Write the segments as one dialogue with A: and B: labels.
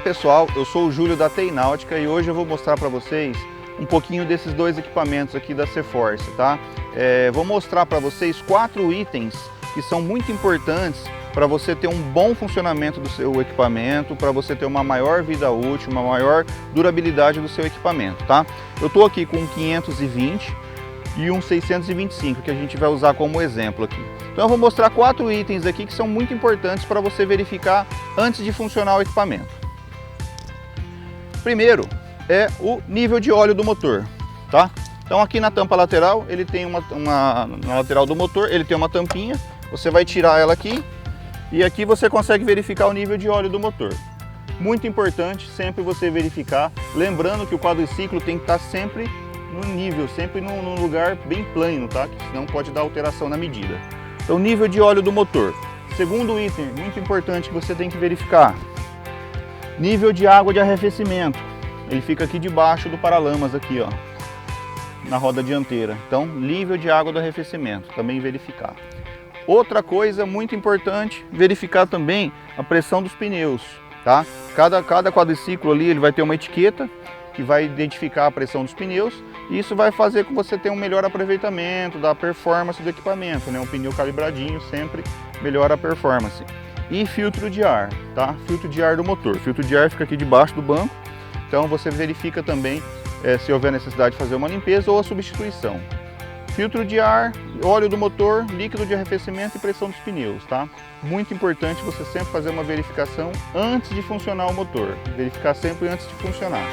A: pessoal, eu sou o Júlio da TI Náutica e hoje eu vou mostrar para vocês um pouquinho desses dois equipamentos aqui da C-Force, tá? Vou mostrar para vocês 4 itens que são muito importantes para você ter um bom funcionamento do seu equipamento, para você ter uma maior vida útil, uma maior durabilidade do seu equipamento, tá? Eu estou aqui com um 520 e um 625 que a gente vai usar como exemplo aqui. Então eu vou mostrar 4 itens aqui que são muito importantes para você verificar antes de funcionar o equipamento. Primeiro é o nível de óleo do motor, tá? Então aqui na tampa lateral ele tem na lateral do motor ele tem uma tampinha, você vai tirar ela aqui e aqui você consegue verificar o nível de óleo do motor. Muito importante sempre você verificar, lembrando que o quadriciclo tem que estar sempre no nível, sempre num lugar bem plano, tá? Que senão pode dar alteração na medida. Então, nível de óleo do motor. Segundo item, muito importante que você tem que verificar. Nível de água de arrefecimento. Ele fica aqui debaixo do paralamas aqui, ó, na roda dianteira. Então, nível de água do arrefecimento, também verificar. Outra coisa muito importante, verificar também a pressão dos pneus, tá? Cada quadriciclo ali, ele vai ter uma etiqueta que vai identificar a pressão dos pneus e isso vai fazer com que você tenha um melhor aproveitamento da performance do equipamento, né? Um pneu calibradinho sempre melhora a performance. E filtro de ar, tá? Filtro de ar do motor. Filtro de ar fica aqui debaixo do banco, então você verifica também se houver necessidade de fazer uma limpeza ou a substituição. Filtro de ar, óleo do motor, líquido de arrefecimento e pressão dos pneus, tá? Muito importante você sempre fazer uma verificação antes de funcionar o motor. Verificar sempre antes de funcionar.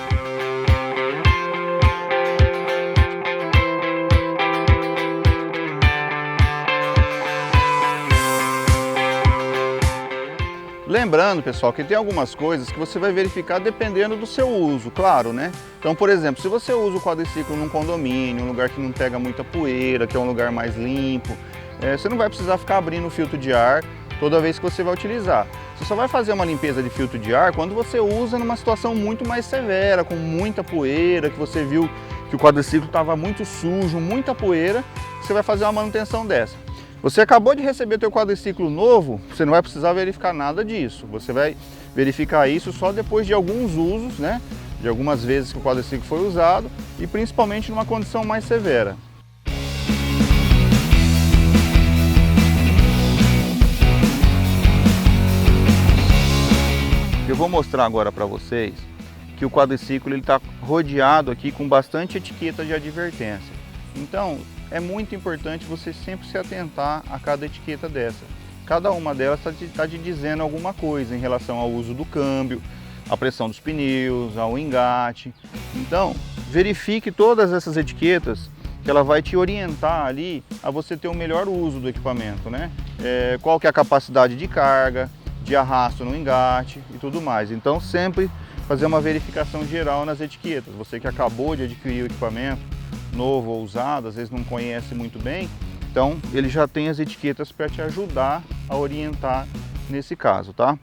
A: Lembrando, pessoal, que tem algumas coisas que você vai verificar dependendo do seu uso, claro, né? Então, por exemplo, se você usa o quadriciclo num condomínio, um lugar que não pega muita poeira, que é um lugar mais limpo, você não vai precisar ficar abrindo o filtro de ar toda vez que você vai utilizar. Você só vai fazer uma limpeza de filtro de ar quando você usa numa situação muito mais severa, com muita poeira, que você viu que o quadriciclo estava muito sujo, muita poeira, você vai fazer uma manutenção dessa. Você acabou de receber teu quadriciclo novo, você não vai precisar verificar nada disso. Você vai verificar isso só depois de alguns usos, né? De algumas vezes que o quadriciclo foi usado e principalmente numa condição mais severa. Eu vou mostrar agora para vocês que o quadriciclo está rodeado aqui com bastante etiqueta de advertência. Então, é muito importante você sempre se atentar a cada etiqueta dessa. Cada uma delas está te dizendo alguma coisa em relação ao uso do câmbio, à pressão dos pneus, ao engate. Então, verifique todas essas etiquetas que ela vai te orientar ali a você ter o melhor uso do equipamento, né? Qual que é a capacidade de carga, de arrasto no engate e tudo mais. Então, sempre fazer uma verificação geral nas etiquetas. Você que acabou de adquirir o equipamento, novo ou usado, às vezes não conhece muito bem, então ele já tem as etiquetas para te ajudar a orientar nesse caso, tá?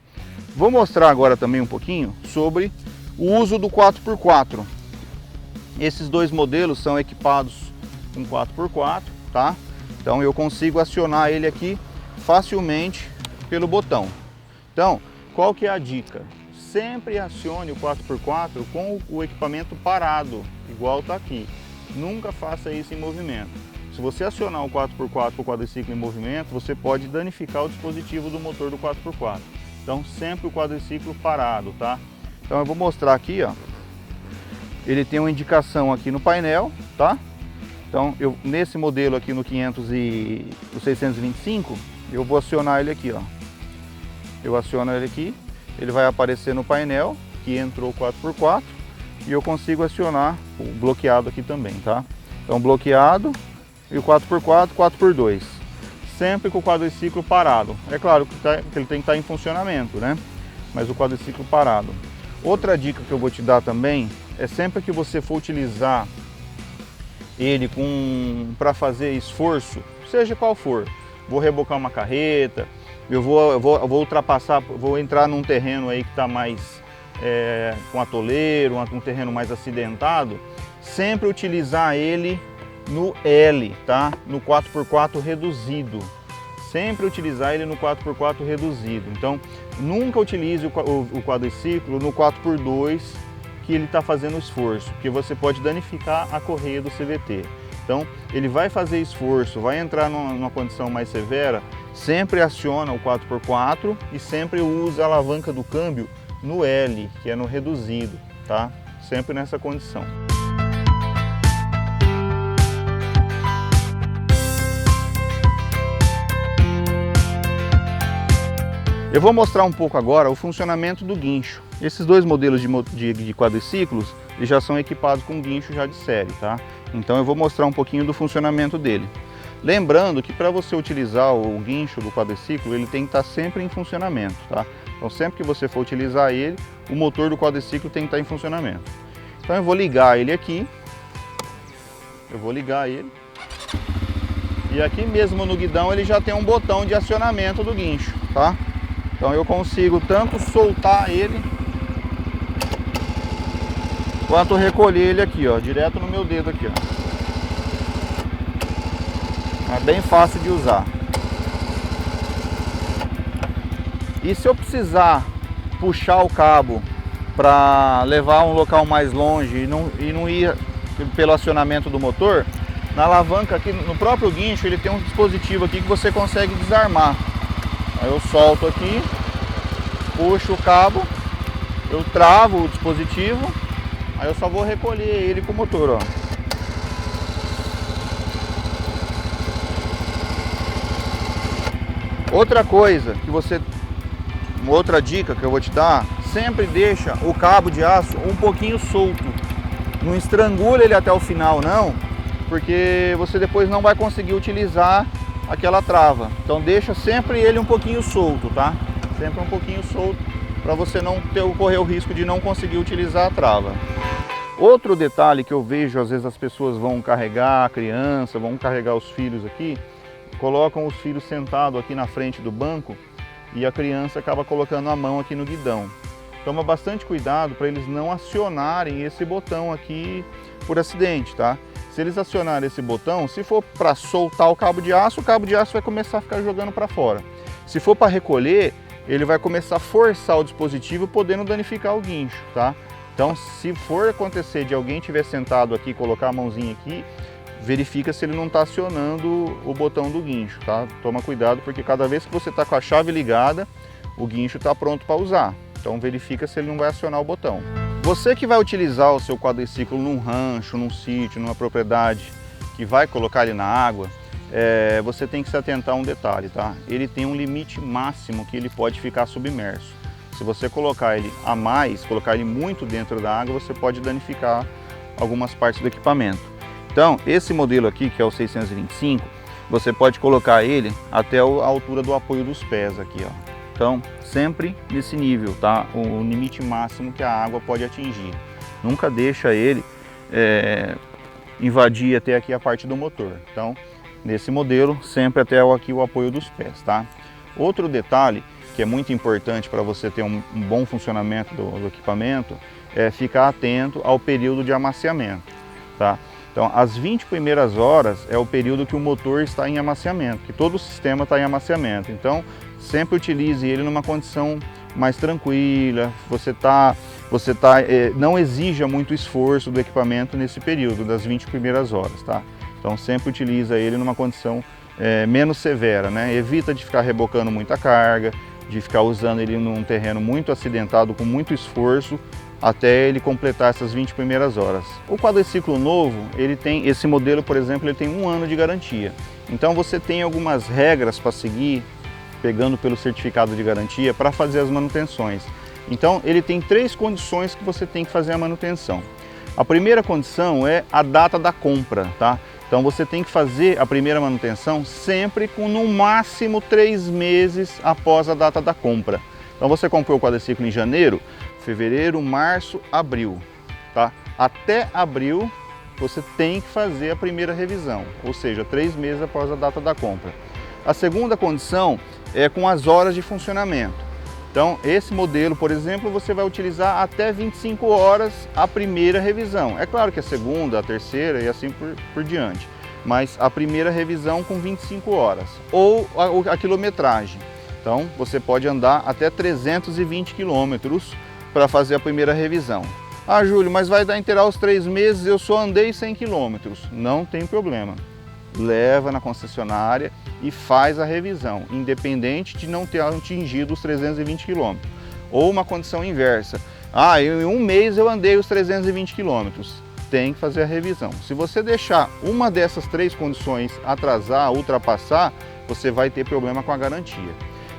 A: Vou mostrar agora também um pouquinho sobre o uso do 4x4. Esses dois modelos são equipados com 4x4, tá? Então eu consigo acionar ele aqui facilmente pelo botão. Então, qual que é a dica? Sempre acione o 4x4 com o equipamento parado, igual está aqui. Nunca faça isso em movimento. Se você acionar o 4x4 com o quadriciclo em movimento, você pode danificar o dispositivo do motor do 4x4. Então sempre o quadriciclo parado, tá? Então eu vou mostrar aqui, ó. Ele tem uma indicação aqui no painel, tá? Então nesse modelo aqui no 625, eu vou acionar ele aqui, ó. Eu aciono ele aqui, ele vai aparecer no painel que entrou o 4x4. E eu consigo acionar o bloqueado aqui também, tá? Então bloqueado e o 4x4, 4x2. Sempre com o quadriciclo parado. É claro que ele tem que estar em funcionamento, né? Mas o quadriciclo parado. Outra dica que eu vou te dar também é sempre que você for utilizar ele para fazer esforço, seja qual for. Vou rebocar uma carreta, eu vou ultrapassar, vou entrar num terreno aí que está mais com atoleiro, um terreno mais acidentado, sempre utilizar ele no L, tá? No 4x4 reduzido. sempre utilizar ele no 4x4 reduzido. Então, nunca utilize o quadriciclo no 4x2 que ele está fazendo esforço, porque você pode danificar a correia do CVT. Então, ele vai fazer esforço, vai entrar numa condição mais severa, sempre aciona o 4x4 e sempre usa a alavanca do câmbio no L, que é no reduzido, tá? Sempre nessa condição. Eu vou mostrar um pouco agora o funcionamento do guincho. Esses dois modelos de quadriciclos eles já são equipados com guincho já de série, tá? Então eu vou mostrar um pouquinho do funcionamento dele. Lembrando que para você utilizar o guincho do quadriciclo, ele tem que estar sempre em funcionamento, tá? Então sempre que você for utilizar ele, o motor do quadriciclo tem que estar em funcionamento. Então eu vou ligar ele aqui. E aqui mesmo no guidão ele já tem um botão de acionamento do guincho, tá? Então eu consigo tanto soltar ele, quanto recolher ele aqui, ó, direto no meu dedo aqui, ó. É bem fácil de usar. E se eu precisar puxar o cabo para levar a um local mais longe e não ir pelo acionamento do motor, na alavanca aqui, no próprio guincho, ele tem um dispositivo aqui que você consegue desarmar. Aí eu solto aqui, puxo o cabo, eu travo o dispositivo, aí eu só vou recolher ele com o motor, ó. Outra dica que eu vou te dar, sempre deixa o cabo de aço um pouquinho solto. Não estrangula ele até o final não, porque você depois não vai conseguir utilizar aquela trava. Então deixa sempre ele um pouquinho solto, tá? Sempre um pouquinho solto para você não correr o risco de não conseguir utilizar a trava. Outro detalhe que eu vejo, às vezes as pessoas vão carregar a criança, vão carregar os filhos aqui, colocam os filhos sentados aqui na frente do banco e a criança acaba colocando a mão aqui no guidão. Toma bastante cuidado para eles não acionarem esse botão aqui por acidente, tá? Se eles acionarem esse botão, se for para soltar o cabo de aço vai começar a ficar jogando para fora. Se for para recolher, ele vai começar a forçar o dispositivo, podendo danificar o guincho, tá? Então, se for acontecer de alguém estiver sentado aqui, colocar a mãozinha aqui, verifica se ele não está acionando o botão do guincho, tá? Toma cuidado, porque cada vez que você está com a chave ligada, o guincho está pronto para usar. Então verifica se ele não vai acionar o botão. Você que vai utilizar o seu quadriciclo num rancho, num sítio, numa propriedade, que vai colocar ele na água, você tem que se atentar a um detalhe, tá? Ele tem um limite máximo que ele pode ficar submerso. Se você colocar ele a mais, colocar ele muito dentro da água, você pode danificar algumas partes do equipamento. Então, esse modelo aqui, que é o 625, você pode colocar ele até a altura do apoio dos pés aqui, ó. Então, sempre nesse nível, tá? O limite máximo que a água pode atingir. Nunca deixa ele invadir até aqui a parte do motor. Então, nesse modelo, sempre até aqui o apoio dos pés, tá? Outro detalhe que é muito importante para você ter um bom funcionamento do equipamento é ficar atento ao período de amaciamento, tá? Então, as 20 primeiras horas é o período que o motor está em amaciamento, que todo o sistema está em amaciamento. Então, sempre utilize ele numa condição mais tranquila, não exija muito esforço do equipamento nesse período, das 20 primeiras horas, tá? Então, sempre utiliza ele numa condição menos severa, né? Evita de ficar rebocando muita carga, de ficar usando ele num terreno muito acidentado, com muito esforço, até ele completar essas 20 primeiras horas. O quadriciclo novo, ele tem, esse modelo, por exemplo, ele tem 1 ano de garantia. Então você tem algumas regras para seguir, pegando pelo certificado de garantia, para fazer as manutenções. Então ele tem 3 condições que você tem que fazer a manutenção. A primeira condição é a data da compra, tá? Então você tem que fazer a primeira manutenção sempre com no máximo 3 meses após a data da compra. Então você comprou o quadriciclo em janeiro, fevereiro, março, abril, tá? Até abril você tem que fazer a primeira revisão, ou seja, 3 meses após a data da compra. A segunda condição é com as horas de funcionamento. Então esse modelo, por exemplo, você vai utilizar até 25 horas a primeira revisão. É claro que a segunda, a terceira e assim por diante. mas a primeira revisão com 25 horas, ou a quilometragem. Então você pode andar até 320 quilômetros para fazer a primeira revisão. Ah, Júlio, mas vai dar inteirar os 3 meses, eu só andei 100 quilômetros. Não tem problema. Leva na concessionária e faz a revisão, independente de não ter atingido os 320 quilômetros. Ou uma condição inversa. Ah, em um mês eu andei os 320 quilômetros. Tem que fazer a revisão. Se você deixar uma dessas 3 condições atrasar, ultrapassar, você vai ter problema com a garantia.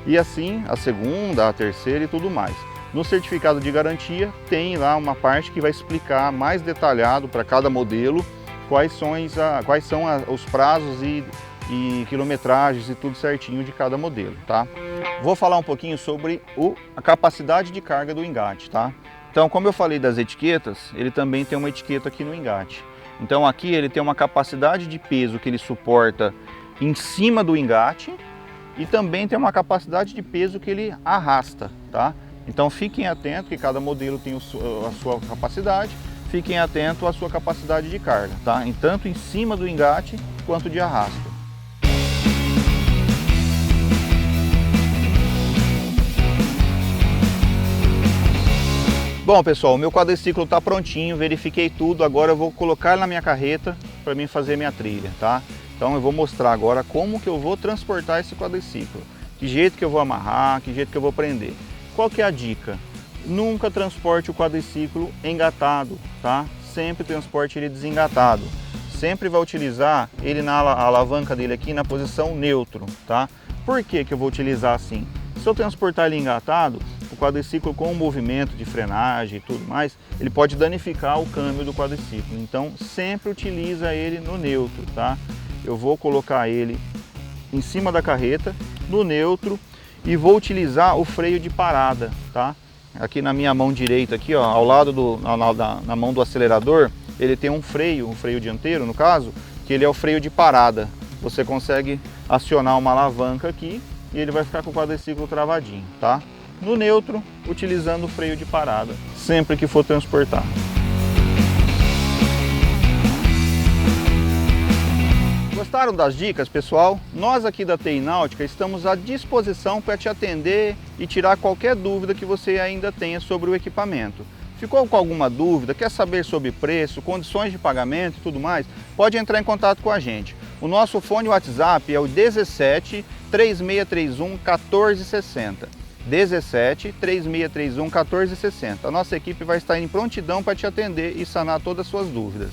A: E assim, a segunda, a terceira e tudo mais. No certificado de garantia tem lá uma parte que vai explicar mais detalhado para cada modelo quais são os prazos e quilometragens e tudo certinho de cada modelo, tá? Vou falar um pouquinho sobre a capacidade de carga do engate, tá? Então, como eu falei das etiquetas, ele também tem uma etiqueta aqui no engate. Então aqui ele tem uma capacidade de peso que ele suporta em cima do engate e também tem uma capacidade de peso que ele arrasta, tá? Então fiquem atentos que cada modelo tem a sua capacidade, fiquem atentos à sua capacidade de carga, tá? Tanto em cima do engate quanto de arrasto. Bom pessoal, o meu quadriciclo está prontinho, verifiquei tudo, agora eu vou colocar na minha carreta para mim fazer minha trilha, tá? Então eu vou mostrar agora como que eu vou transportar esse quadriciclo, que jeito que eu vou amarrar, que jeito que eu vou prender. Qual que é a dica? Nunca transporte o quadriciclo engatado, tá? Sempre transporte ele desengatado. Sempre vai utilizar ele na alavanca dele aqui na posição neutro, tá? Por que que eu vou utilizar assim? Se eu transportar ele engatado, o quadriciclo com o movimento de frenagem e tudo mais, ele pode danificar o câmbio do quadriciclo. Então sempre utiliza ele no neutro, tá? Eu vou colocar ele em cima da carreta, no neutro, e vou utilizar o freio de parada, tá? Aqui na minha mão direita, aqui, ó, ao lado na mão do acelerador, ele tem um freio dianteiro, no caso, que ele é o freio de parada. Você consegue acionar uma alavanca aqui e ele vai ficar com o quadriciclo travadinho, tá? No neutro, utilizando o freio de parada, sempre que for transportar. Gostaram das dicas, pessoal? Nós aqui da TI Náutica estamos à disposição para te atender e tirar qualquer dúvida que você ainda tenha sobre o equipamento. Ficou com alguma dúvida, quer saber sobre preço, condições de pagamento e tudo mais? Pode entrar em contato com a gente. O nosso fone WhatsApp é o 17 3631 1460. 17 3631 1460. A nossa equipe vai estar em prontidão para te atender e sanar todas as suas dúvidas.